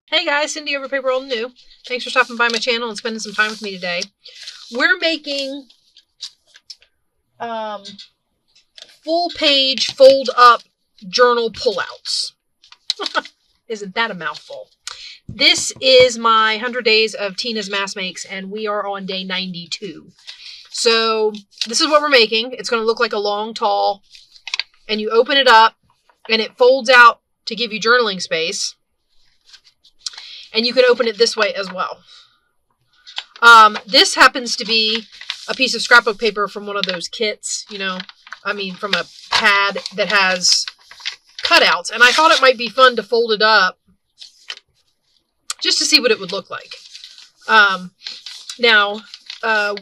Hey guys, Cindy over paper.old.new. Thanks for stopping by my channel and spending some time with me today. We're making full page fold up journal pullouts. Isn't that a mouthful? This is my 100 days of Tina's Mass Makes, and we are on day 92. So this is what we're making. It's going to look like a long, tall, and you open it up and it folds out to give you journaling space. And you can open it this way as well. This happens to be a piece of scrapbook paper from one of those kits, from a pad that has cutouts. And I thought it might be fun to fold it up just to see what it would look like. Now,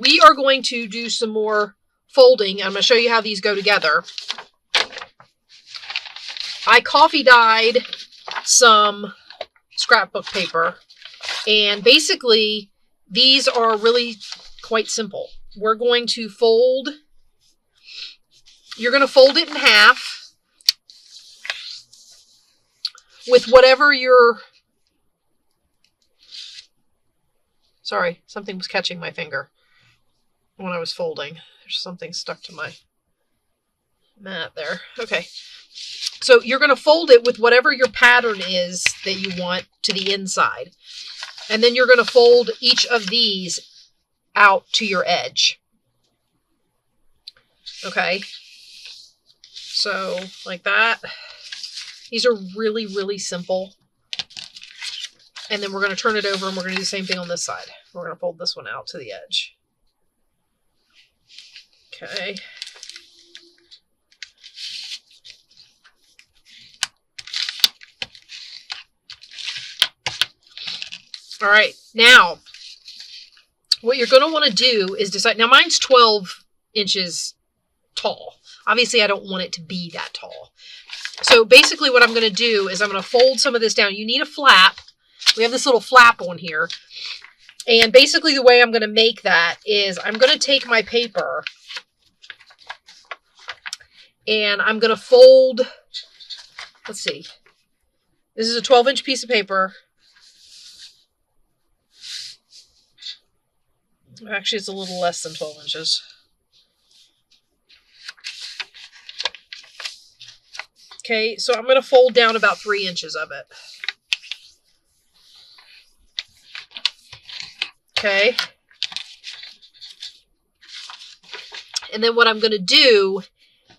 we are going to do some more folding. I'm going to show you how these go together. I coffee dyed some scrapbook paper, and basically these are really quite simple. We're going to fold, you're going to fold it in half with whatever your, sorry, something was catching my finger when I was folding. There's something stuck to my mat there. Okay. So you're going to fold it with whatever your pattern is that you want to the inside. And then you're going to fold each of these out to your edge. Okay. So like that. These are really, really simple. And then we're going to turn it over and we're going to do the same thing on this side. We're going to fold this one out to the edge. Okay. All right, now what you're going to want to do is decide. Now mine's 12 inches tall. Obviously, I don't want it to be that tall. So basically what I'm going to do is I'm going to fold some of this down. You need a flap. We have this little flap on here. And basically the way I'm going to make that is I'm going to take my paper and I'm going to fold, let's see. This is a 12-inch piece of paper. Actually, it's a little less than 12 inches. Okay, so I'm going to fold down about 3 inches of it. Okay. And then what I'm going to do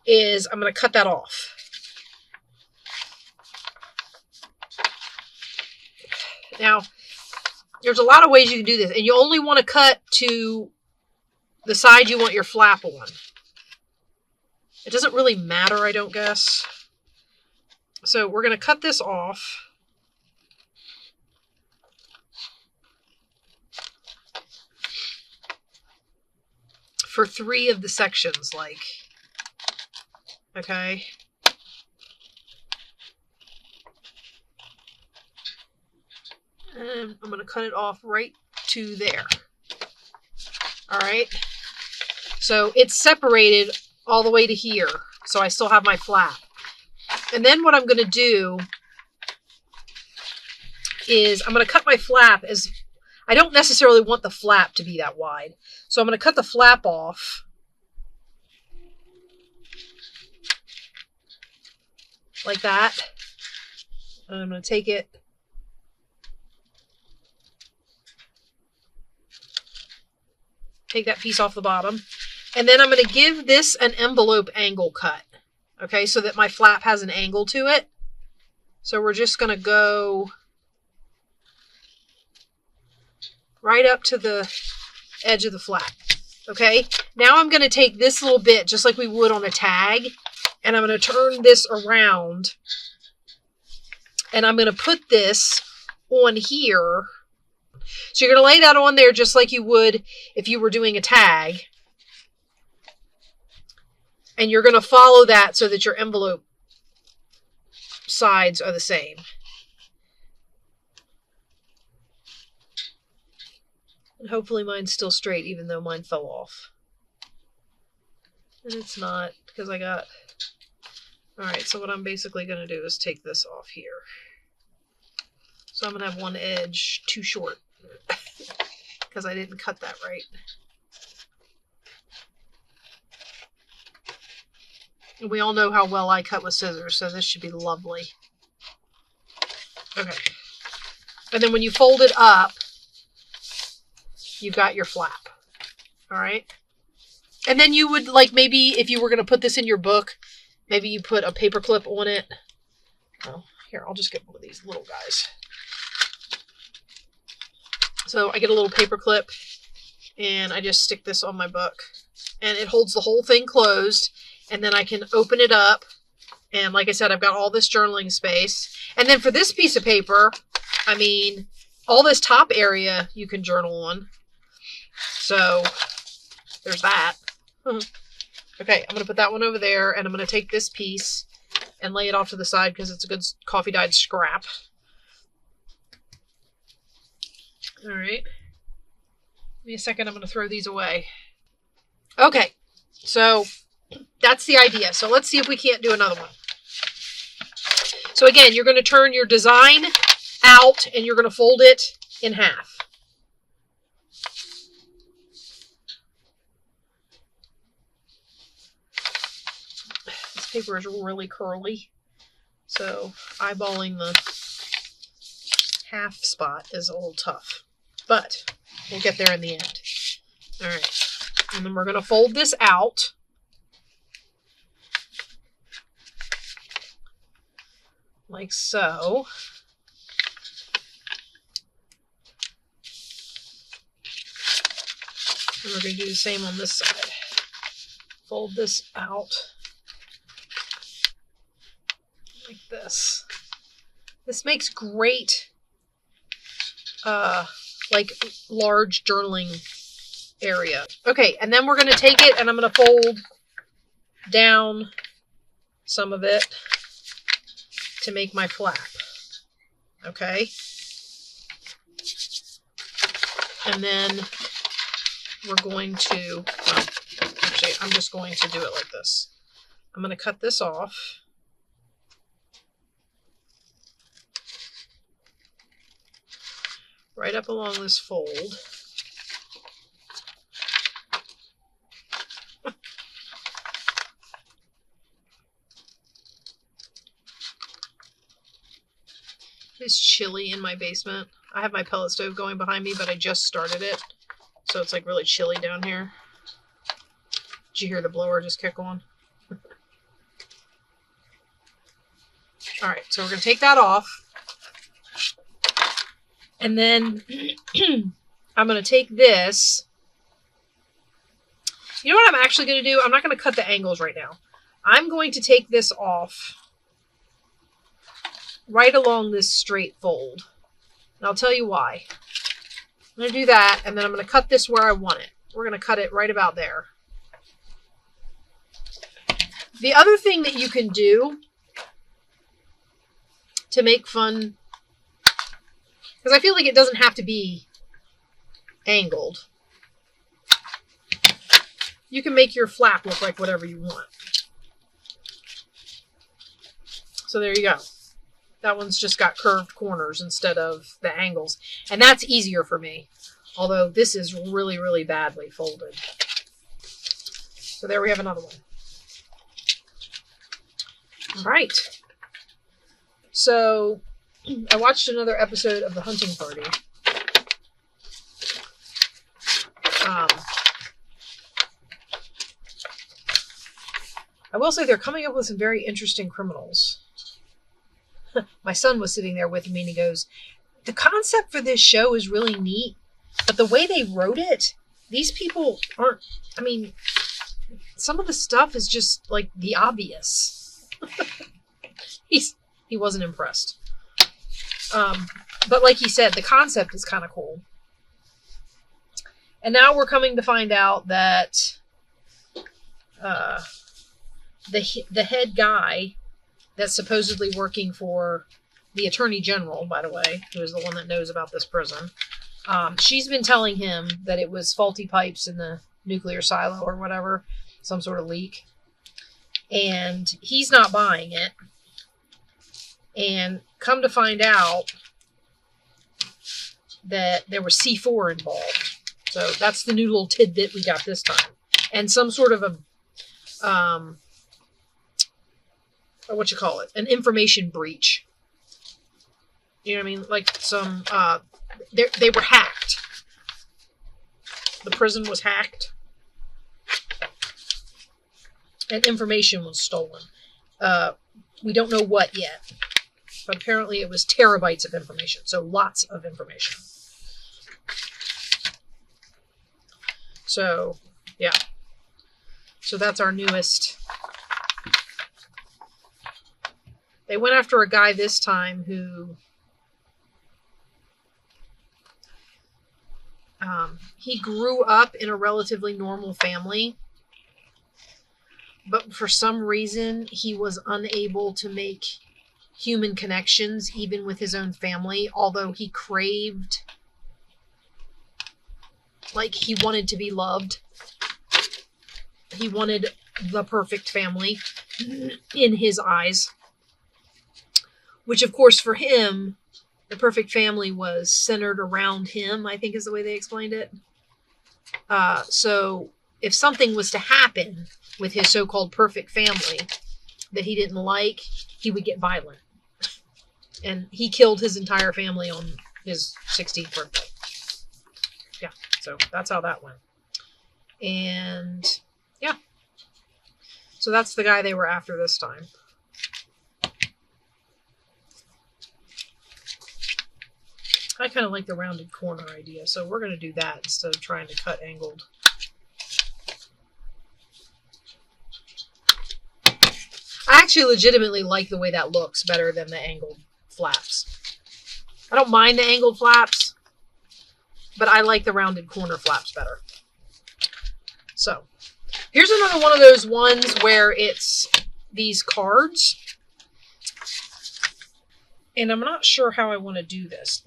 is I'm going to cut that off. Now, there's a lot of ways you can do this, and you only want to cut to the side you want your flap on. It doesn't really matter, I don't guess. So we're going to cut this off. For 3 of the sections, like, okay. And I'm going to cut it off right to there. All right. So it's separated all the way to here. So I still have my flap. And then what I'm going to do is I'm going to cut my flap as, I don't necessarily want the flap to be that wide. So I'm going to cut the flap off. Like that. And I'm going to take it. Take that piece off the bottom. And then I'm going to give this an envelope angle cut. Okay, so that my flap has an angle to it. So we're just going to go right up to the edge of the flap. Okay, now I'm going to take this little bit, just like we would on a tag, and I'm going to turn this around. And I'm going to put this on here. So you're going to lay that on there just like you would if you were doing a tag. And you're going to follow that so that your envelope sides are the same. And hopefully mine's still straight, even though mine fell off. And it's not, because I got... Alright, so what I'm basically going to do is take this off here. So I'm going to have one edge too short because I didn't cut that right. And we all know how well I cut with scissors, so this should be lovely. Okay. And then when you fold it up, you've got your flap. All right. And then you would, like, maybe if you were going to put this in your book, maybe you put a paper clip on it. Oh, here, I'll just get one of these little guys. So I get a little paper clip and I just stick this on my book and it holds the whole thing closed, and then I can open it up. And like I said, I've got all this journaling space. And then for this piece of paper, I mean, all this top area you can journal on. So there's that. Okay, I'm going to put that one over there, and I'm going to take this piece and lay it off to the side because it's a good coffee dyed scrap. All right. Give me a second. I'm going to throw these away. Okay, so that's the idea. So let's see if we can't do another one. So again, you're going to turn your design out and you're going to fold it in half. This paper is really curly, so eyeballing the half spot is a little tough, but we'll get there in the end. All right. And then we're going to fold this out. Like so. And we're going to do the same on this side. Fold this out. Like this. This makes great, like, large journaling area. Okay, and then we're going to take it and I'm going to fold down some of it to make my flap. Okay. And then we're going to, well, actually, I'm just going to do it like this. I'm going to cut this off. Right up along this fold. It's chilly in my basement. I have my pellet stove going behind me, but I just started it. So it's like really chilly down here. Did you hear the blower just kick on? All right, so we're going to take that off. And then I'm going to take this. You know what I'm actually going to do? I'm not going to cut the angles right now. I'm going to take this off right along this straight fold. And I'll tell you why. I'm going to do that, and then I'm going to cut this where I want it. We're going to cut it right about there. The other thing that you can do to make fun, because I feel like it doesn't have to be angled. You can make your flap look like whatever you want. So there you go. That one's just got curved corners instead of the angles. And that's easier for me. Although this is really, really badly folded. So there we have another one. All right. So I watched another episode of The Hunting Party. I will say they're coming up with some very interesting criminals. My son was sitting there with me and he goes, the concept for this show is really neat, but the way they wrote it, these people aren't, I mean, some of the stuff is just like the obvious. He wasn't impressed. But like he said, the concept is kind of cool. And now we're coming to find out that the head guy that's supposedly working for the Attorney General, by the way, who is the one that knows about this prison, she's been telling him that it was faulty pipes in the nuclear silo or whatever, some sort of leak. And he's not buying it. And come to find out, that there was C4 involved. So that's the new little tidbit we got this time. And some sort of a, what you call it, an information breach. You know what I mean? Like some, they were hacked. The prison was hacked. And information was stolen. We don't know what yet. But apparently it was terabytes of information. So lots of information. So, yeah. So that's our newest. They went after a guy this time who he grew up in a relatively normal family, but for some reason he was unable to make human connections even with his own family, although he craved, like, he wanted to be loved. He wanted the perfect family in his eyes, which of course for him, the perfect family was centered around him, I think is the way they explained it. So if something was to happen with his so-called perfect family that he didn't like, he would get violent. And he killed his entire family on his 16th birthday. Yeah, so that's how that went. And yeah. So that's the guy they were after this time. I kind of like the rounded corner idea, so we're going to do that instead of trying to cut angled. I actually legitimately like the way that looks better than the angled flaps. I don't mind the angled flaps, but I like the rounded corner flaps better. So, here's another one of those ones where it's these cards. And I'm not sure how I want to do this.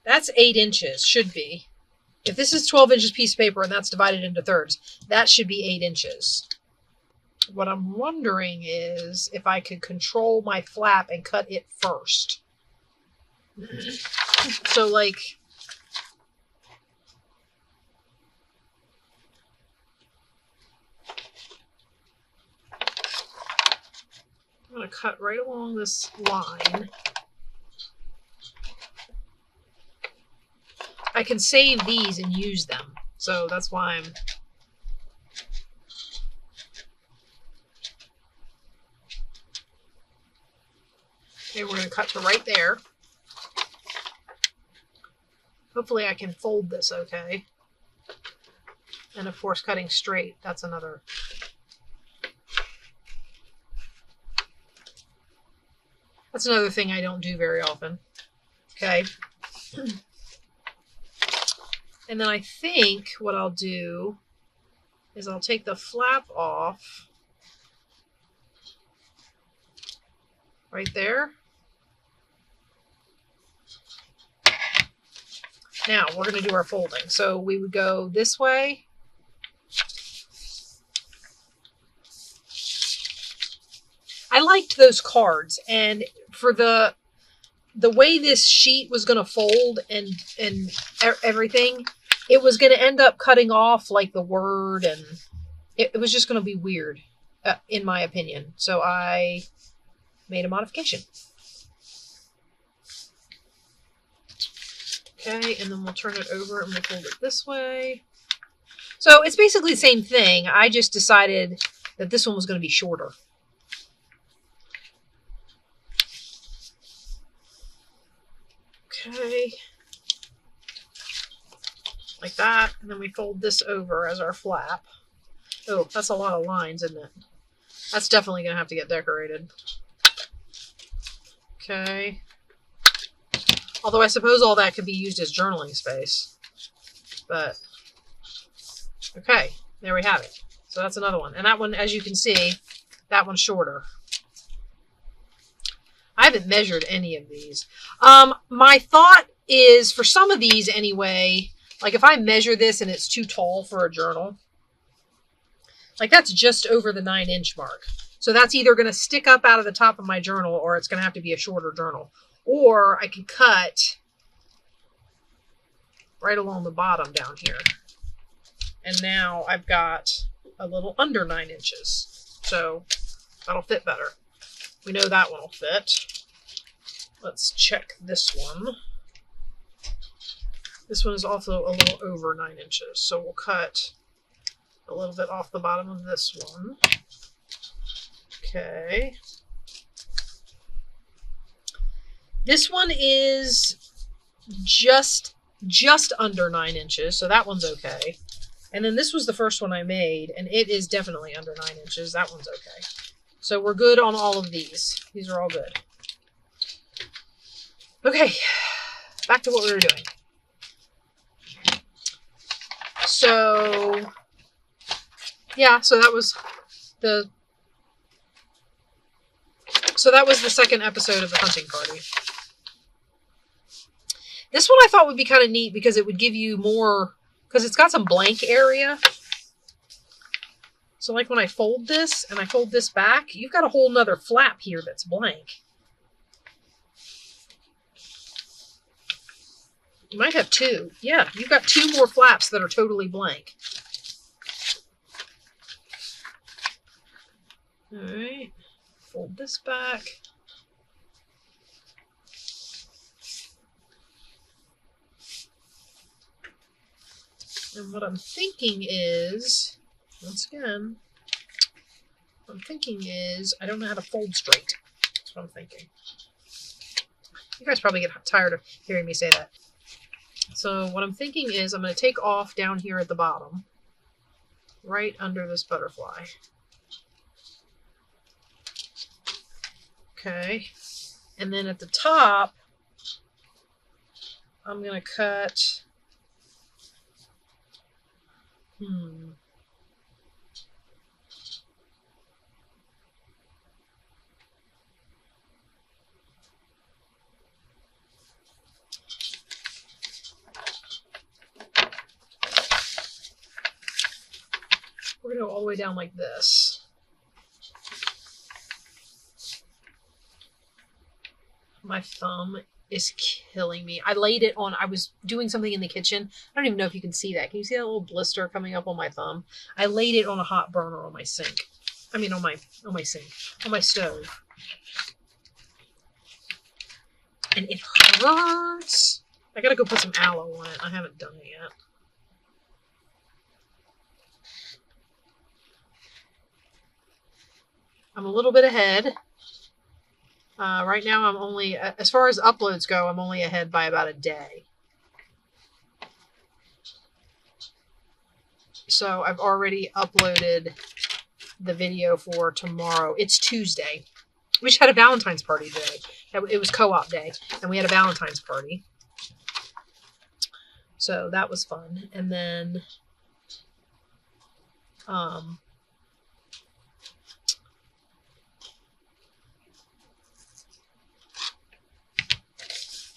That's 8 inches, should be. If this is 12 inches piece of paper and that's divided into thirds, that should be 8 inches. What I'm wondering is if I could control my flap and cut it first. So, like, I'm going to cut right along this line. I can save these and use them. So that's why I'm... Okay, we're going to cut to right there. Hopefully I can fold this okay. And of course cutting straight, that's another... That's another thing I don't do very often. Okay. And then I think what I'll do is I'll take the flap off right there. Now we're going to do our folding. So we would go this way. I liked those cards, and for the way this sheet was going to fold and everything, it was going to end up cutting off like the word, and it was just going to be weird, in my opinion. So I made a modification. Okay, and then we'll turn it over and we'll fold it this way. So it's basically the same thing. I just decided that this one was going to be shorter. Okay, like that, and then we fold this over as our flap. Oh, that's a lot of lines, isn't it? That's definitely going to have to get decorated. Okay. Although I suppose all that could be used as journaling space. But, okay, there we have it. So that's another one. And that one, as you can see, that one's shorter. I haven't measured any of these. My thought is, for some of these anyway, like if I measure this and it's too tall for a journal, like that's just over the 9-inch mark. So that's either going to stick up out of the top of my journal or it's going to have to be a shorter journal. Or I can cut right along the bottom down here. And now I've got a little under 9 inches. So that'll fit better. We know that one will fit. Let's check this one. This one is also a little over 9 inches. So we'll cut a little bit off the bottom of this one. Okay. This one is just under 9 inches, so that one's okay. And then this was the first one I made, and it is definitely under 9 inches. That one's okay. So we're good on all of these. These are all good. Okay, back to what we were doing. So, yeah, so that was the second episode of the hunting party. This one I thought would be kind of neat because it would give you more, because it's got some blank area. So like when I fold this and I fold this back, you've got a whole nother flap here that's blank. You might have two. Yeah, you've got two more flaps that are totally blank. All right, fold this back. And what I'm thinking is, once again, what I'm thinking is I don't know how to fold straight. That's what I'm thinking. You guys probably get tired of hearing me say that. So what I'm thinking is I'm going to take off down here at the bottom, right under this butterfly. Okay. And then at the top, I'm going to cut... We're going to go all the way down like this. My thumb is killing me. I laid it on, I was doing something in the kitchen. I don't even know if you can see that. Can you see that little blister coming up on my thumb? I laid it on a hot burner on my sink. I mean on my sink, on my stove. And it hurts. I gotta go put some aloe on it. I haven't done it yet. I'm a little bit ahead. Right now I'm only, as far as uploads go, I'm only ahead by about a day. So I've already uploaded the video for tomorrow. It's Tuesday. We just had a Valentine's party today. It was co-op day, and we had a Valentine's party. So that was fun. And then,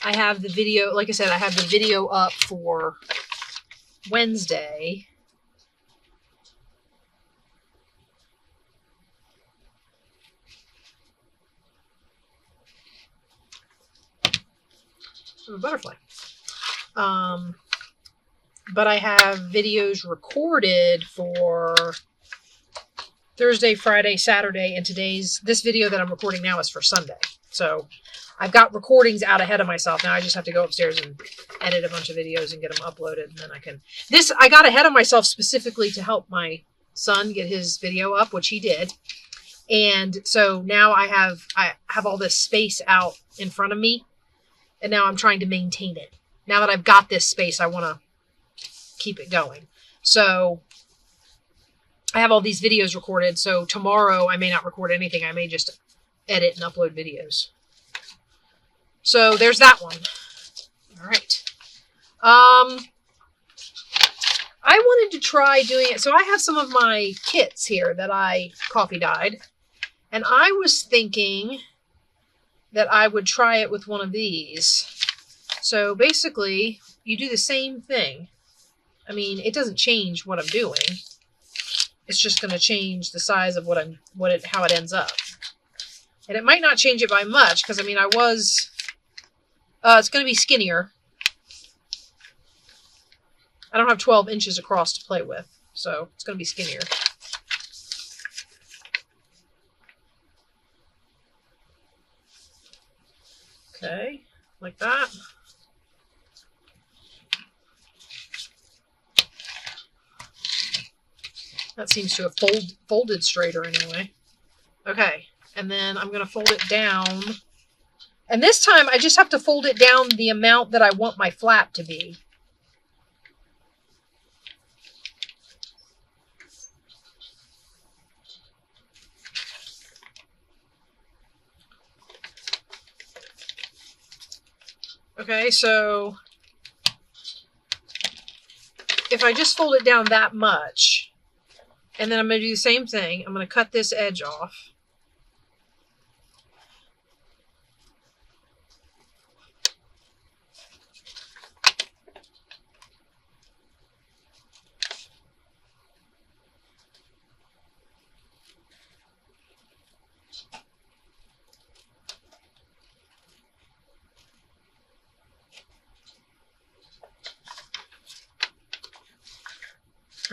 I have the video, like I said, I have the video up for Wednesday. A butterfly. But I have videos recorded for Thursday, Friday, Saturday, and this video that I'm recording now is for Sunday. So I've got recordings out ahead of myself. Now I just have to go upstairs and edit a bunch of videos and get them uploaded. And then I got ahead of myself specifically to help my son get his video up, which he did. And so now I have all this space out in front of me. And now I'm trying to maintain it. Now that I've got this space, I want to keep it going. So I have all these videos recorded. So tomorrow I may not record anything. I may just edit and upload videos. So there's that one. All right. I wanted to try doing it. So I have some of my kits here that I coffee dyed. And I was thinking that I would try it with one of these. So basically, you do the same thing. I mean, it doesn't change what I'm doing. It's just going to change the size of how it ends up. And it might not change it by much, because I mean, I was It's going to be skinnier. I don't have 12 inches across to play with, so it's going to be skinnier. Okay, like that. That seems to have folded straighter anyway. Okay, and then I'm going to fold it down. And this time I just have to fold it down the amount that I want my flap to be. Okay, so if I just fold it down that much, and then I'm going to do the same thing, I'm going to cut this edge off.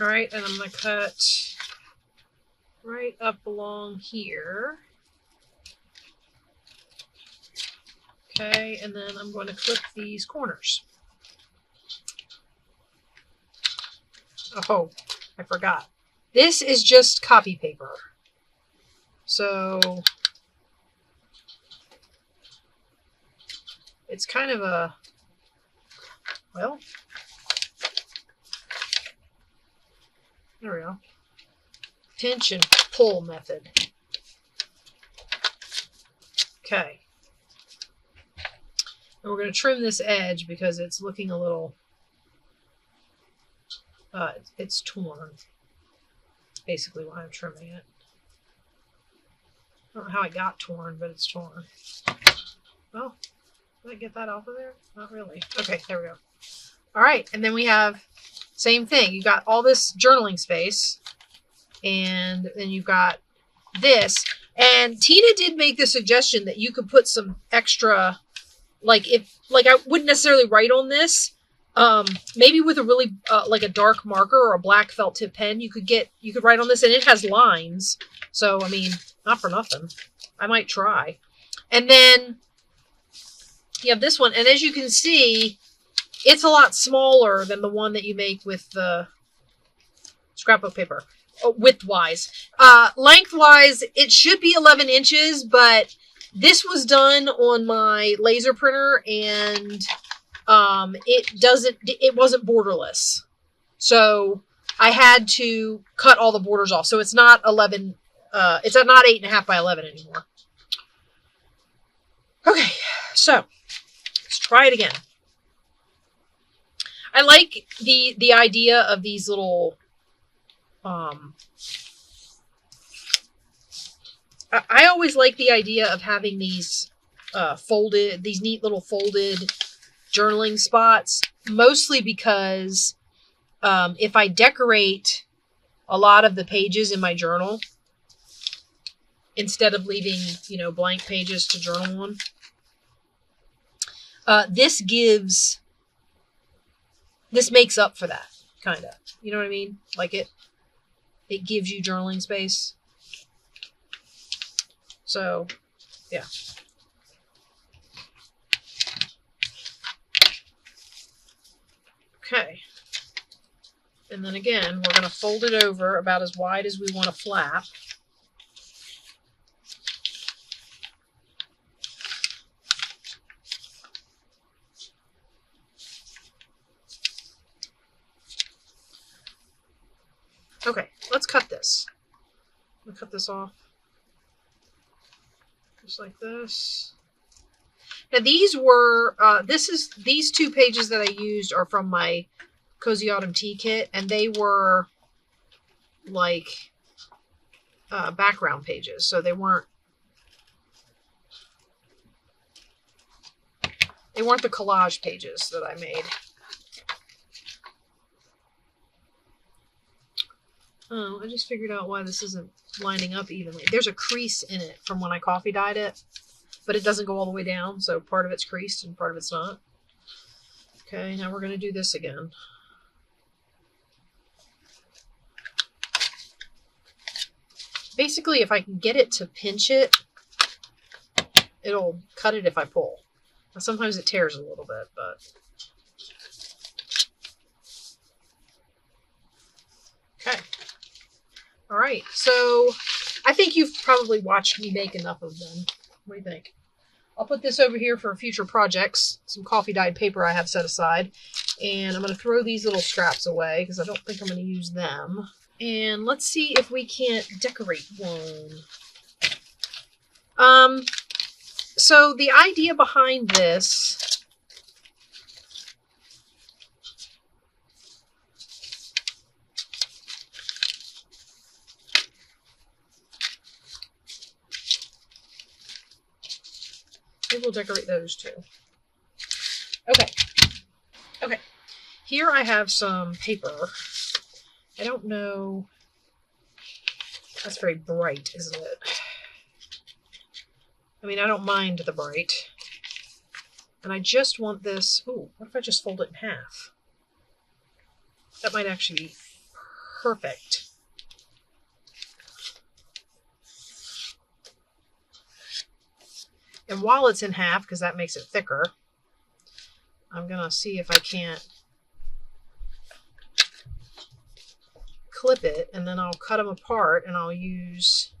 All right, and I'm going to cut right up along here. Okay, and then I'm going to clip these corners. Oh, I forgot. This is just copy paper. So it's kind of a, well, there we go. Pinch and pull method. Okay. And we're going to trim this edge because it's looking a little, it's torn. Basically why I'm trimming it. I don't know how it got torn, but it's torn. Oh, did I get that off of there? Not really. Okay, there we go. All right, and then we have same thing. You got all this journaling space, and then you've got this. And Tina did make the suggestion that you could put some extra, like I wouldn't necessarily write on this. Maybe with a really like a dark marker or a black felt tip pen, you could write on this, and it has lines. So I mean, not for nothing. I might try. And then you have this one, and as you can see, it's a lot smaller than the one that you make with the scrapbook paper, width-wise. Lengthwise, it should be 11 inches, but this was done on my laser printer, and it wasn't borderless. So I had to cut all the borders off. So it's not 11, it's not 8.5 by 11 anymore. Okay, so let's try it again. I like the idea of these little, I always like the idea of having these these neat little folded journaling spots, mostly because if I decorate a lot of the pages in my journal, instead of leaving, blank pages to journal on, this makes up for that, kind of. You know what I mean? Like it gives you journaling space. So, yeah. Okay. And then again, we're going to fold it over about as wide as we want to flap. Okay, let's cut this. I'm going to cut this off. Just like this. Now these were, these 2 pages that I used are from my Cozy Autumn Tea Kit, and they were like background pages, so they weren't the collage pages that I made. Oh, I just figured out why this isn't lining up evenly. There's a crease in it from when I coffee dyed it. but it doesn't go all the way down, so part of it's creased and part of it's not. Okay, now we're going to do this again. Basically, if I can get it to pinch it, it'll cut it if I pull. Now, sometimes it tears a little bit, but... Okay. All right, so I think you've probably watched me make enough of them. What do you think? I'll put this over here for future projects, some coffee dyed paper I have set aside, and I'm going to throw these little scraps away because I don't think I'm going to use them. And let's see if we can't decorate one. So the idea behind this maybe we'll decorate those too. Okay. Okay. Here I have some paper. I don't know. That's very bright, isn't it? I mean, I don't mind the bright. And I just want this... Ooh, what if I just fold it in half? That might actually be perfect. And while it's in half, because that makes it thicker, I'm going to see if I can't clip it, and then I'll cut them apart, and I'll use...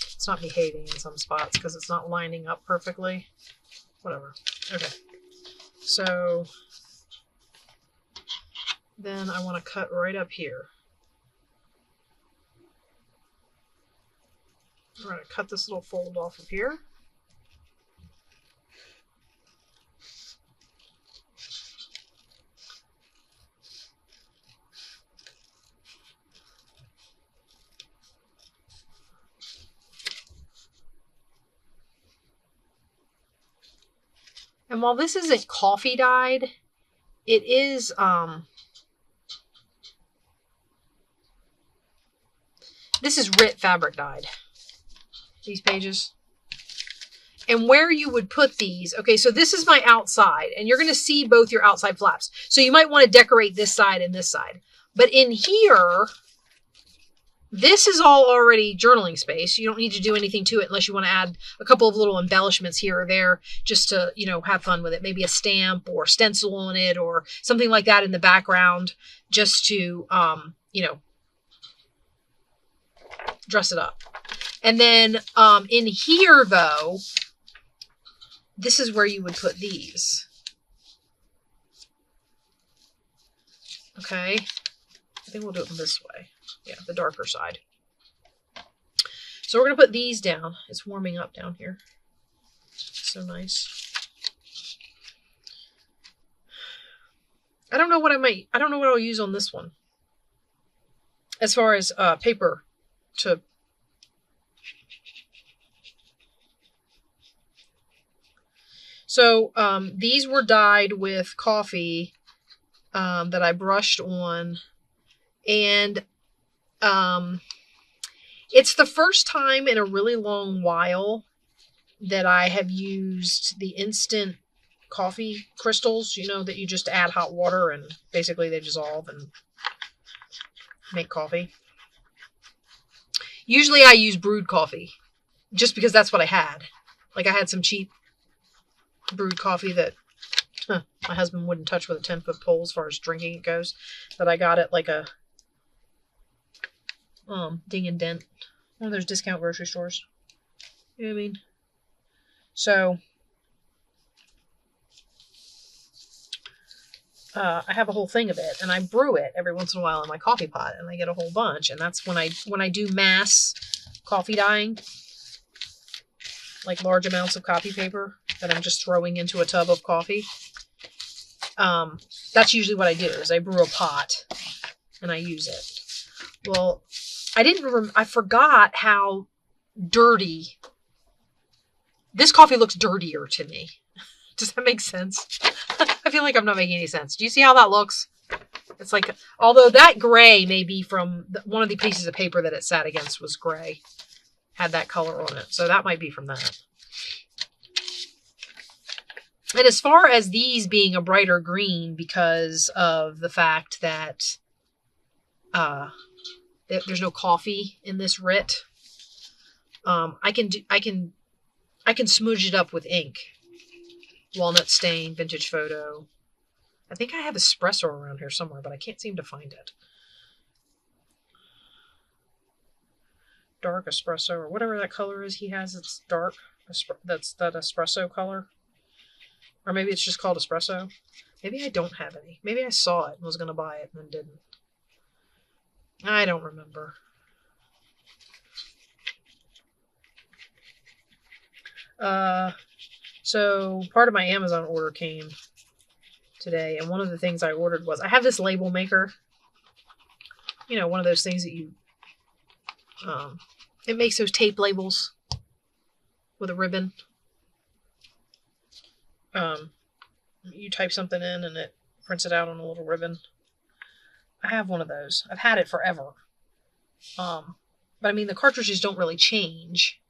It's not behaving in some spots because it's not lining up perfectly. Whatever. Okay. So then I want to cut right up here. We're going to cut this little fold off of here. And while this isn't coffee dyed, it is this is RIT fabric dyed. These pages. And where you would put these, okay, so this is my outside, and you're going to see both your outside flaps. So you might want to decorate this side and this side. But in here, this is all already journaling space. You don't need to do anything to it unless you want to add a couple of little embellishments here or there just to, you know, have fun with it. Maybe a stamp or stencil on it or something like that in the background just to, you know, dress it up. And then in here, though, this is where you would put these. Okay. I think we'll do it this way. Yeah, the darker side. So we're going to put these down. It's warming up down here. So nice. I don't know what I'll use on this one. As far as paper to... So these were dyed with coffee that I brushed on. And it's the first time in a really long while that I have used the instant coffee crystals, you know, that you just add hot water and basically they dissolve and make coffee. Usually I use brewed coffee just because that's what I had. Like I had some cheap brewed coffee that my husband wouldn't touch with a 10-foot pole as far as drinking it goes, that I got at like a Ding and Dent, one of those discount grocery stores. You know what I mean? So I have a whole thing of it, and I brew it every once in a while in my coffee pot, and I get a whole bunch. And that's when I do mass coffee dyeing, like large amounts of copy paper that I'm just throwing into a tub of coffee. That's usually what I do, is I brew a pot and I use it. Well, I forgot how dirty. This coffee looks dirtier to me. Does that make sense? I feel like I'm not making any sense. Do you see how that looks? It's like, although that gray may be from one of the pieces of paper that it sat against was gray. Had that color on it. So that might be from that. And as far as these being a brighter green because of the fact that there's no coffee in this writ, I can smudge it up with ink. Walnut stain, vintage photo. I think I have espresso around here somewhere, but I can't seem to find it. Dark espresso, or whatever that color is he has. It's dark. That's that espresso color. Or maybe it's just called espresso. Maybe I don't have any. Maybe I saw it and was going to buy it and then didn't. I don't remember. So part of my Amazon order came today, and one of the things I ordered was, I have this label maker. You know, one of those things that you, it makes those tape labels with a ribbon. You type something in and it prints it out on a little ribbon. I have one of those. I've had it forever. But I mean, the cartridges don't really change.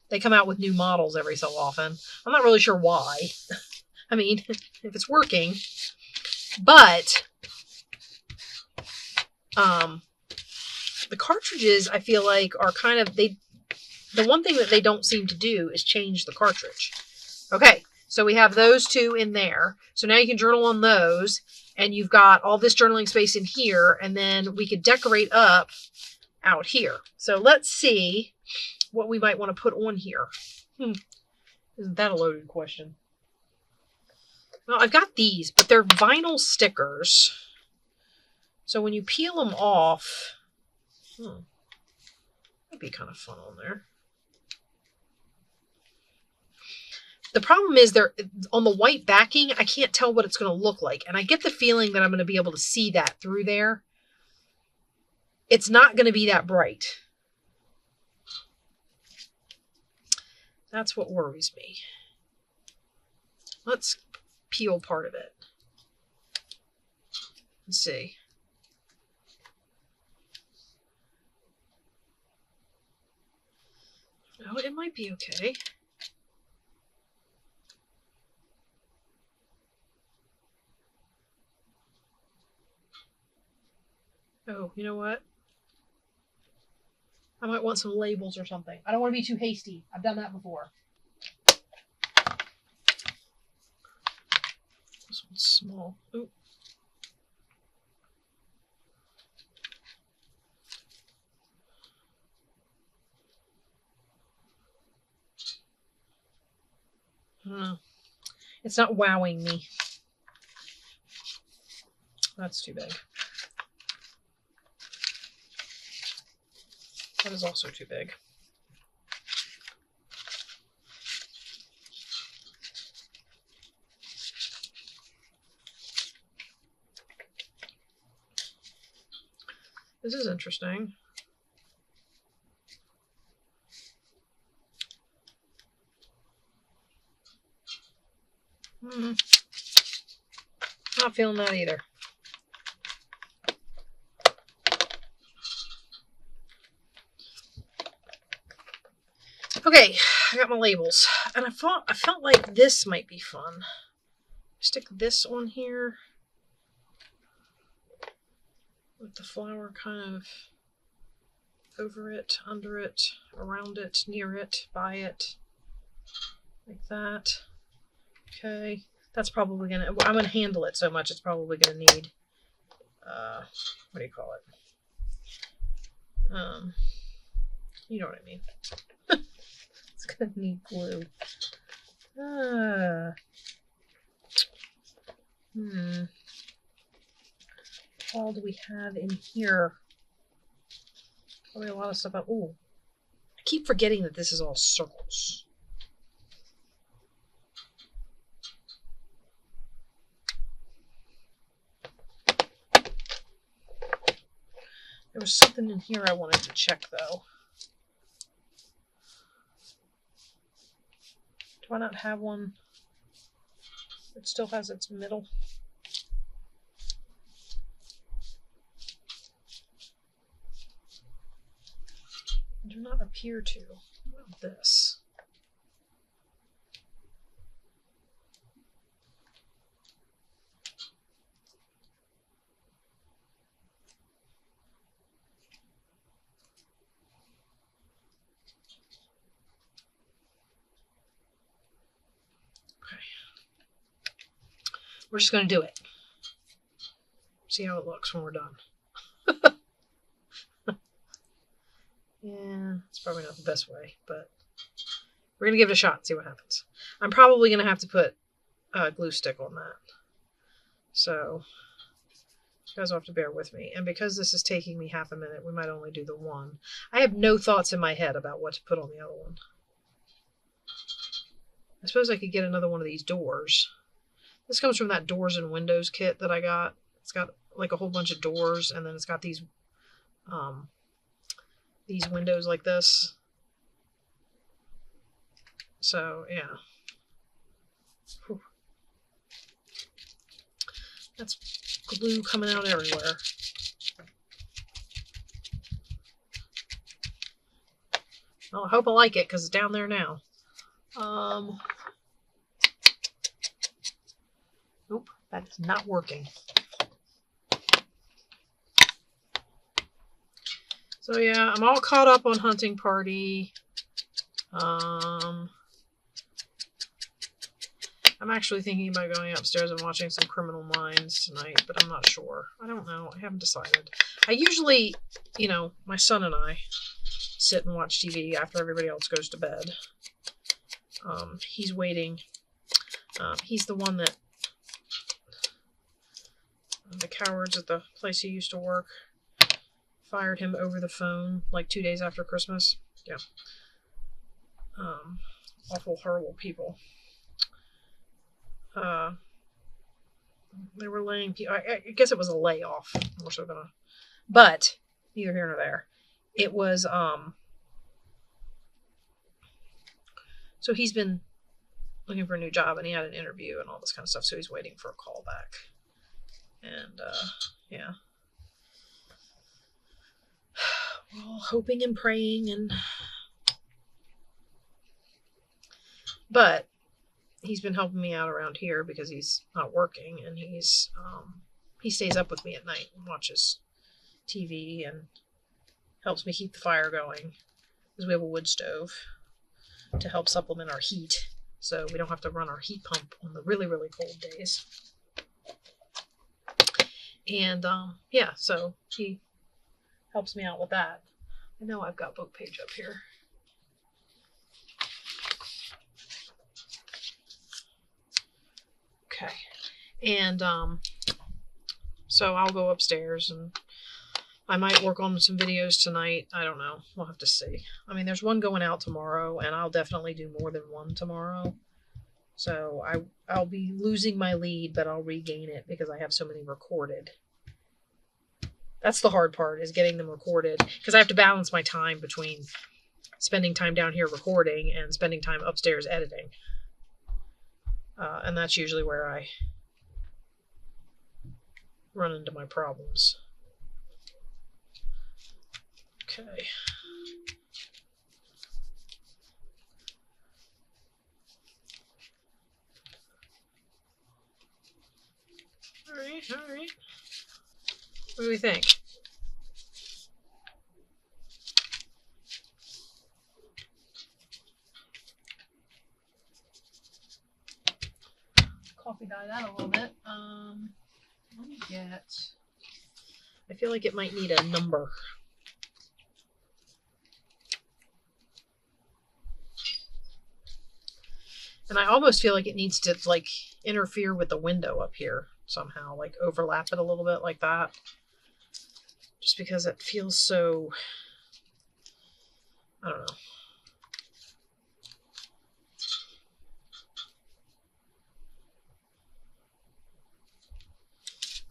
They come out with new models every so often. I'm not really sure why. I mean, if it's working. But the cartridges, I feel like, are kind of, the one thing that they don't seem to do is change the cartridge. Okay, so we have those two in there. So now you can journal on those, and you've got all this journaling space in here, and then we could decorate up out here. So let's see what we might want to put on here. Isn't that a loaded question? Well, I've got these, but they're vinyl stickers. So when you peel them off, that'd be kind of fun on there. The problem is they're on the white backing. I can't tell what it's going to look like. And I get the feeling that I'm going to be able to see that through there. It's not going to be that bright. That's what worries me. Let's peel part of it. Let's see. Oh, it might be okay. Oh, you know what? I might want some labels or something. I don't want to be too hasty. I've done that before. This one's small. Ooh. It's not wowing me. That's too big. That is also too big. This is interesting. Not feeling that either. Okay, I got my labels, and I felt like this might be fun. Stick this on here with the flower kind of over it, under it, around it, near it, by it, like that. Okay, that's probably gonna, I'm gonna handle it so much it's probably gonna need, what do you call it? You know what I mean. It's gonna need glue. What all do we have in here? Probably a lot of stuff. Oh, I keep forgetting that this is all circles. There was something in here I wanted to check, though. Do I not have one that still has its middle? do not appear to. What about this? We're just going to do it. See how it looks when we're done. Yeah, it's probably not the best way, but we're going to give it a shot and see what happens. I'm probably going to have to put a glue stick on that. So you guys will have to bear with me. And because this is taking me half a minute, we might only do the one. I have no thoughts in my head about what to put on the other one. I suppose I could get another one of these doors. This comes from that doors and windows kit that I got. It's got like a whole bunch of doors, and then it's got these windows like this. So yeah. Whew. That's glue coming out everywhere. Well, I hope I like it because it's down there now. Nope, that's not working. So yeah, I'm all caught up on Hunting Party. I'm actually thinking about going upstairs and watching some Criminal Minds tonight, but I'm not sure. I don't know. I haven't decided. I usually, my son and I sit and watch TV after everybody else goes to bed. He's waiting. He's the one that the cowards at the place he used to work fired him over the phone like 2 days after Christmas. Yeah. Awful, horrible people. They were laying people. I guess it was a layoff. More so than a. But neither here nor there. It was. So he's been looking for a new job, and he had an interview and all this kind of stuff. So he's waiting for a call back. And yeah. We're all hoping and praying, but he's been helping me out around here because he's not working, and he stays up with me at night and watches TV and helps me keep the fire going because we have a wood stove to help supplement our heat, so we don't have to run our heat pump on the really, really cold days. And yeah, so he helps me out with that. I know I've got book page up here. Okay. And so I'll go upstairs and I might work on some videos tonight. I don't know. We'll have to see. I mean, there's one going out tomorrow, and I'll definitely do more than one tomorrow. So I'll be losing my lead, but I'll regain it because I have so many recorded. That's the hard part, is getting them recorded, because I have to balance my time between spending time down here recording and spending time upstairs editing. And that's usually where I run into my problems. Okay. All right. What do we think? Coffee dyed out a little bit. Let me get. I feel like it might need a number. And I almost feel like it needs to like interfere with the window up here somehow, like overlap it a little bit like that. Just because it feels so, I don't know.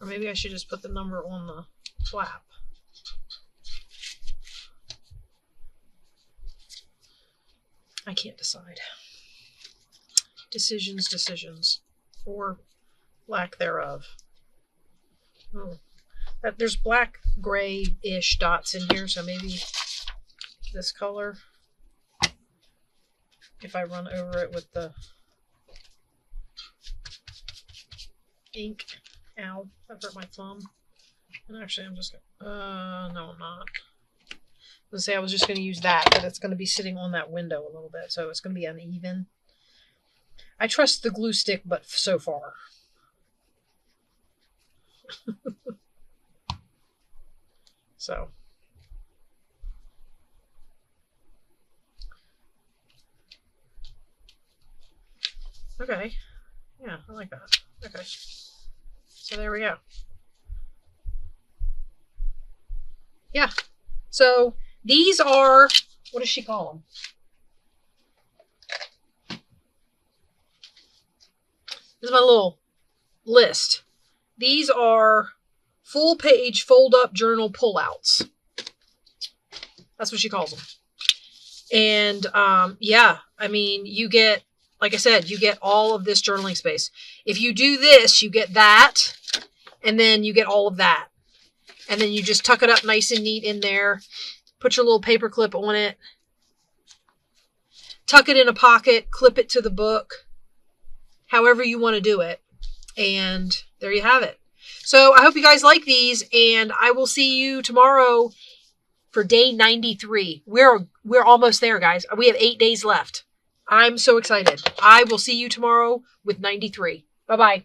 Or maybe I should just put the number on the flap. I can't decide. Decisions, or lack thereof. Oh. There's black, gray-ish dots in here, so maybe this color if I run over it with the ink. Ow, that hurt my thumb. And actually, I'm just gonna, no, I'm not. Let's say I was just going to use that, but it's going to be sitting on that window a little bit, so it's going to be uneven. I trust the glue stick, but so far. So. Okay. Yeah, I like that. Okay. So there we go. Yeah. So these are, what does she call them? This is my little list. These are full page fold up journal pullouts. That's what she calls them. And yeah, I mean, you get, like I said, you get all of this journaling space. If you do this, you get that, and then you get all of that. And then you just tuck it up nice and neat in there. Put your little paper clip on it. Tuck it in a pocket. Clip it to the book. However you want to do it. And there you have it. So I hope you guys like these. And I will see you tomorrow for day 93. We're almost there, guys. We have 8 days left. I'm so excited. I will see you tomorrow with 93. Bye-bye.